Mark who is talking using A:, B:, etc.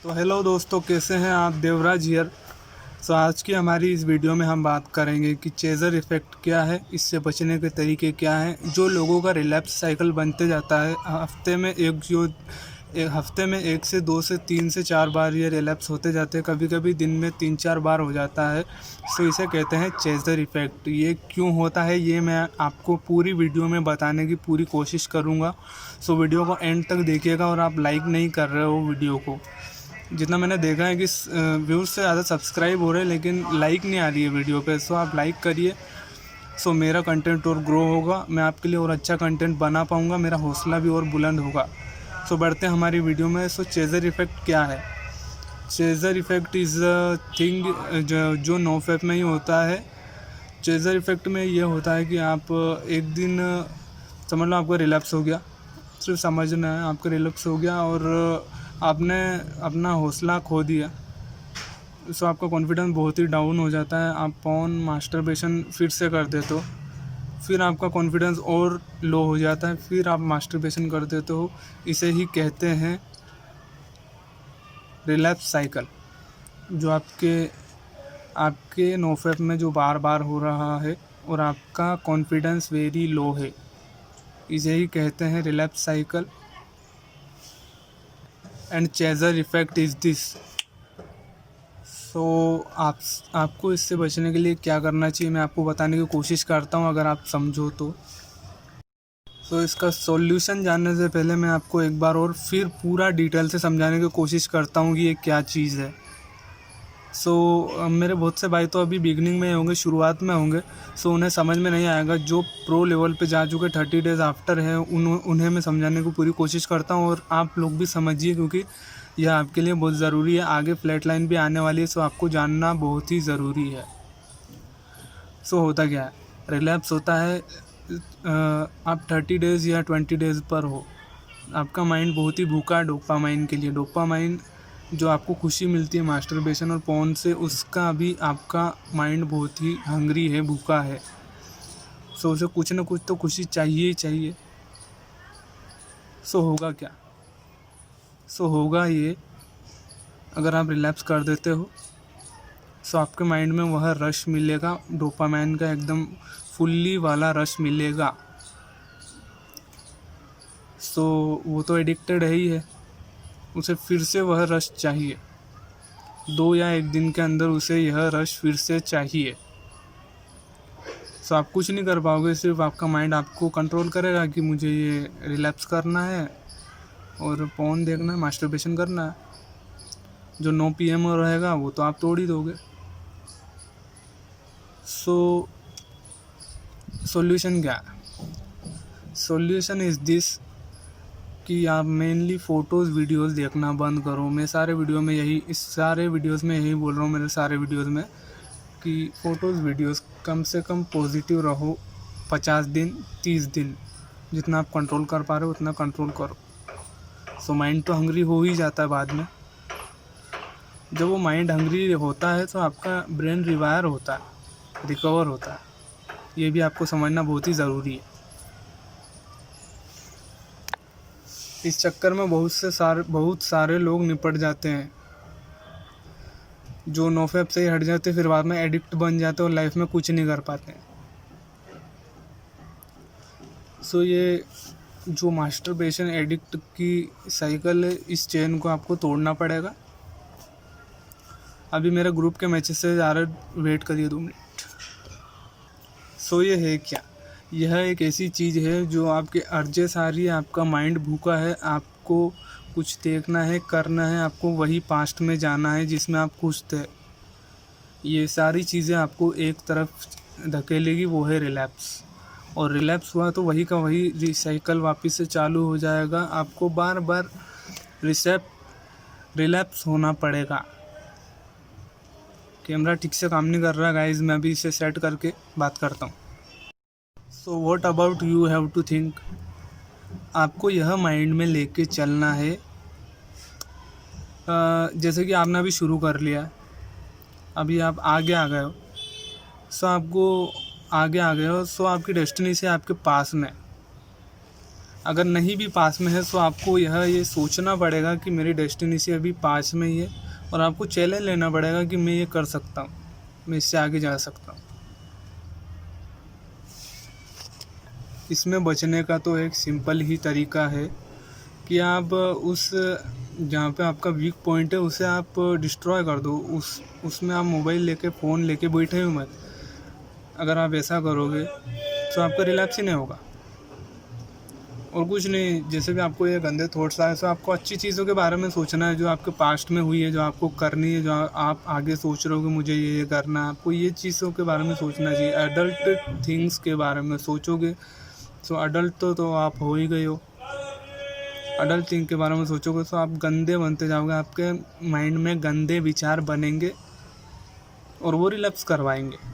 A: तो हेलो दोस्तों, कैसे हैं आप? देवराज हियर। सो आज की हमारी इस वीडियो में हम बात करेंगे कि चेज़र इफ़ेक्ट क्या है, इससे बचने के तरीके क्या हैं। जो लोगों का रिलैप्स साइकिल बनते जाता है, हफ्ते में एक से दो से तीन से चार बार ये रिलैप्स होते जाते हैं, कभी कभी दिन में तीन चार बार हो जाता है। सो इसे कहते हैं चेज़र इफ़ेक्ट। ये क्यों होता है ये मैं आपको पूरी वीडियो में बताने की पूरी कोशिश करूँगा। सो वीडियो को एंड तक देखिएगा। और आप लाइक नहीं कर रहे हो वीडियो को, जितना मैंने देखा है कि व्यूज़ से ज़्यादा सब्सक्राइब हो रहे हैं लेकिन लाइक नहीं आ रही है वीडियो पे। सो आप लाइक करिए। सो मेरा कंटेंट और ग्रो होगा, मैं आपके लिए और अच्छा कंटेंट बना पाऊँगा, मेरा हौसला भी और बुलंद होगा। सो बढ़ते हैं हमारी वीडियो में। सो चेज़र इफ़ेक्ट क्या है? Chaser effect is a thing जो नोफेप में ही होता है। चेज़र इफ़ेक्ट में ये होता है कि आप एक दिन समझ लो आपका रिलैप्स हो गया, सिर्फ समझना है, आपका रिलैप्स हो गया और आपने अपना हौसला खो दिया। सो आपका कॉन्फिडेंस बहुत ही डाउन हो जाता है। आप पॉर्न मास्टरबेशन फिर से कर देते हो, फिर आपका कॉन्फिडेंस और लो हो जाता है, फिर आप मास्टरबेशन कर देते हो। इसे ही कहते हैं रिलैप्स साइकिल। जो आपके आपके नोफेप में जो बार बार हो रहा है और आपका कॉन्फिडेंस वेरी लो है, इसे ही कहते हैं relapse cycle. And chaser effect is this. So आपको इससे बचने के लिए क्या करना चाहिए, मैं आपको बताने की कोशिश करता हूँ, अगर आप समझो तो। इसका सॉल्यूशन जानने से पहले मैं आपको एक बार और फिर पूरा डिटेल से समझाने की कोशिश करता हूँ कि ये क्या चीज़ है। मेरे बहुत से भाई तो अभी बिगनिंग में होंगे, शुरुआत में होंगे। उन्हें समझ में नहीं आएगा। जो प्रो लेवल पे जा चुके 30 डेज़ आफ्टर है, उन्हें मैं समझाने की पूरी कोशिश करता हूँ। और आप लोग भी समझिए, क्योंकि यह आपके लिए बहुत ज़रूरी है। आगे फ्लैट लाइन भी आने वाली है, सो आपको जानना बहुत ही ज़रूरी है। होता क्या है? रिलैप्स होता है आप 30 डेज़ या 20 डेज़ पर हो, आपका माइंड बहुत ही भूखा है डोपामाइन के लिए। डोपामाइन जो आपको खुशी मिलती है मास्टरबेशन और पॉर्न से, उसका भी आपका माइंड बहुत ही हंग्री है, भूखा है। उसे कुछ ना कुछ तो खुशी चाहिए ही चाहिए। होगा क्या? होगा ये, अगर आप रिलैप्स कर देते हो, आपके माइंड में वह रश मिलेगा, डोपामाइन का एकदम फुल्ली वाला रश मिलेगा। वो तो एडिक्टेड है ही है, उसे फिर से वह रश चाहिए। 2 या 1 दिन के अंदर उसे यह रश फिर से चाहिए। आप कुछ नहीं कर पाओगे, सिर्फ आपका माइंड आपको कंट्रोल करेगा कि मुझे ये रिलैप्स करना है और पॉर्न देखना है, मास्टरबेशन करना है। जो 9 PM रहेगा वो तो आप तोड़ ही दोगे। सॉल्यूशन क्या है? सॉल्यूशन इज़ दिस कि आप मेनली फ़ोटोज़ वीडियोज़ देखना बंद करो। मैं सारे वीडियोज़ में यही बोल रहा हूँ, मेरे सारे वीडियोज़ में, कि फ़ोटोज़ वीडियोज़ कम से कम पॉजिटिव रहो। 50 दिन 30 दिन जितना आप कंट्रोल कर पा रहे हो उतना कंट्रोल करो। माइंड तो हंग्री हो ही जाता है बाद में। जब वो माइंड हंग्री होता है तो आपका ब्रेन रिवायर होता है, रिकवर होता है। ये भी आपको समझना बहुत ही ज़रूरी है। इस चक्कर में बहुत सारे लोग निपट जाते हैं, जो नोफेप से ही हट जाते, फिर बाद में एडिक्ट बन जाते और लाइफ में कुछ नहीं कर पाते। ये जो मास्टरबेशन एडिक्ट की साइकिल है, इस चेन को आपको तोड़ना पड़ेगा। अभी मेरे ग्रुप के मैसेज आ रहे, वेट करिए 2 मिनट। ये है क्या? यह एक ऐसी चीज़ है जो आपके अर्जेस आ रही है, आपका माइंड भूखा है, आपको कुछ देखना है, करना है, आपको वही पास्ट में जाना है जिसमें आप खुश थे। ये सारी चीज़ें आपको एक तरफ धकेलेगी, वो है रिलैप्स। और रिलैप्स हुआ तो वही का वही रिसाइकल वापस से चालू हो जाएगा। आपको बार बार रिलैप्स होना पड़ेगा। कैमरा ठीक से काम नहीं कर रहा गाइज, मैं अभी इसे सेट करके बात करता हूँ। What about you have to think. आपको यह माइंड में लेके चलना है, जैसे कि आपने अभी शुरू कर लिया, अभी आप आगे आ गए हो। आपको आगे आ गए हो, आपकी डेस्टिनी से आपके पास में। अगर नहीं भी पास में है तो आपको ये सोचना पड़ेगा कि मेरी डेस्टिनेशन अभी पास में ही है, और आपको चैलेंज लेना पड़ेगा कि मैं ये कर सकता हूँ, मैं इससे आगे जा सकता हूँ। इसमें बचने का तो एक सिंपल ही तरीका है कि आप उस जहाँ पे आपका वीक पॉइंट है उसे आप डिस्ट्रॉय कर दो। उसमें आप मोबाइल लेके फ़ोन लेके बैठे हो मत। अगर आप ऐसा करोगे तो आपका रिलैक्स ही नहीं होगा और कुछ नहीं। जैसे भी आपको ये गंदे थॉट्स आए तो आपको अच्छी चीज़ों के बारे में सोचना है, जो आपके पास्ट में हुई है, जो आपको करनी है, जो आप आगे सोच रहे हो कि मुझे ये करना है। आपको ये चीज़ों के बारे में सोचना चाहिए। एडल्ट थिंग्स के बारे में सोचोगे तो अडल्ट तो आप हो ही गए हो। अडल्ट थिंग के बारे में सोचोगे तो आप गंदे बनते जाओगे, आपके माइंड में गंदे विचार बनेंगे और वो रिलैप्स करवाएंगे।